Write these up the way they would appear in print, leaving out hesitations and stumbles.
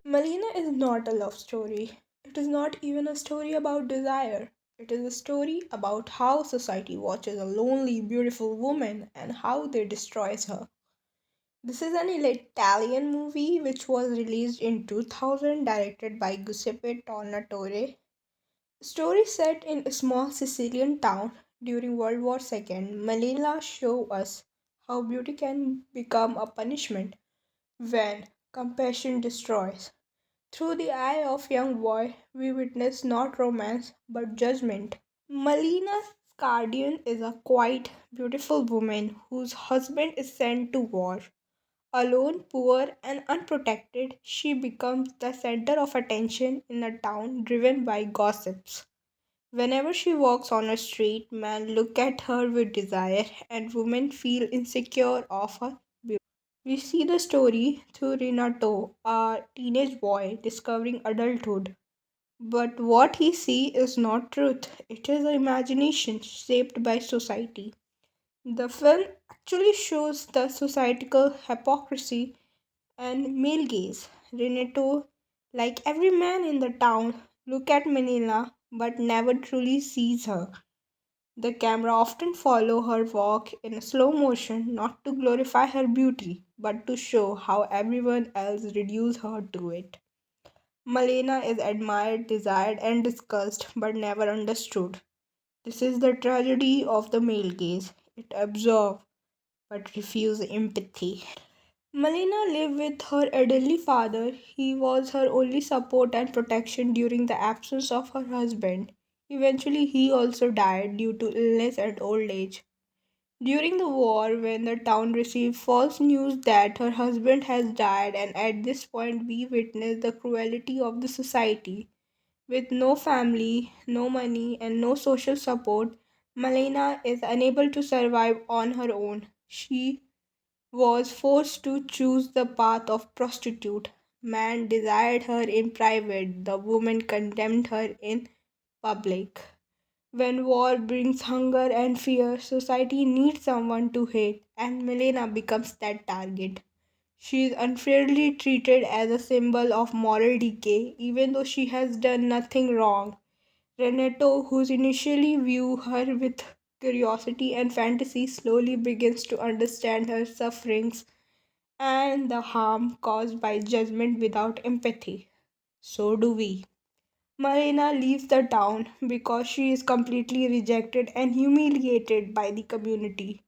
MALĒNA is not a love story. It is not even a story about desire. It is a story about how society watches a lonely, beautiful woman and how they destroys her. This is an Italian movie which was released in 2000, directed by Giuseppe Tornatore. Story set in a small Sicilian town during World War II, Manila show us how beauty can become a punishment when compassion destroys. Through the eye of young boy, we witness not romance but judgment. Malina's guardian is a quiet, beautiful woman whose husband is sent to war. Alone, poor, and unprotected, she becomes the center of attention in a town driven by gossips. Whenever she walks on a street, men look at her with desire, and women feel insecure of her beauty. We see the story through Renato, a teenage boy discovering adulthood. But what he sees is not truth, it is imagination shaped by society. The film actually shows the societal hypocrisy and male gaze. Renato, like every man in the town, look at Manila but never truly sees her. The camera often follow her walk in slow motion not to glorify her beauty but to show how everyone else reduce her to it. MALĒNA is admired, desired and discussed but never understood. This is the tragedy of the male gaze. It absorbs but refuses empathy. MALĒNA lived with her elderly father. He was her only support and protection during the absence of her husband. Eventually, he also died due to illness and old age. During the war, when the town received false news that her husband has died, and at this point, we witness the cruelty of the society. With no family, no money, and no social support, MALĒNA is unable to survive on her own. She was forced to choose the path of prostitute. Man desired her in private, the woman condemned her in public. When war brings hunger and fear, society needs someone to hate, and MALĒNA becomes that target. She is unfairly treated as a symbol of moral decay, even though she has done nothing wrong. Renato, who initially viewed her with curiosity and fantasy, slowly begins to understand her sufferings and the harm caused by judgment without empathy. So do we. Marina leaves the town because she is completely rejected and humiliated by the community.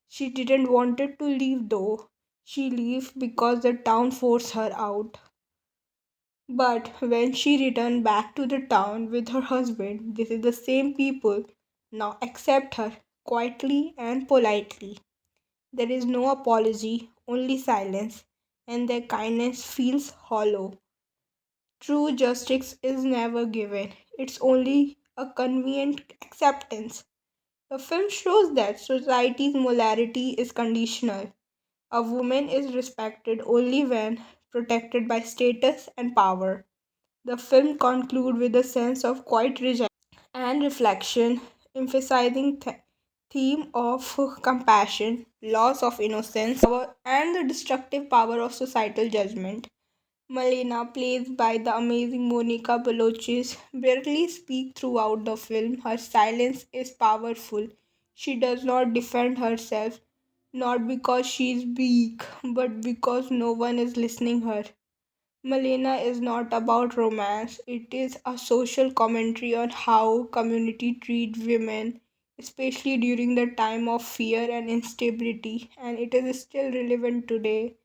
She didn't wanted to leave though. She leaves because the town forced her out. But when she returned back to the town with her husband, this is the same people now accept her quietly and politely. There is no apology, only silence, and their kindness feels hollow. True justice is never given, it's only a convenient acceptance. The film shows that society's morality is conditional. A woman is respected only when protected by status and power. The film concludes with a sense of quiet rejection and reflection, emphasizing theme of compassion, loss of innocence, power, and the destructive power of societal judgment. MALĒNA, played by the amazing Monica Bellucci, barely speaks throughout the film. Her silence is powerful. She does not defend herself, not because she is weak, but because no one is listening her. MALĒNA is not about romance. It is a social commentary on how community treat women, especially during the time of fear and instability, and it is still relevant today.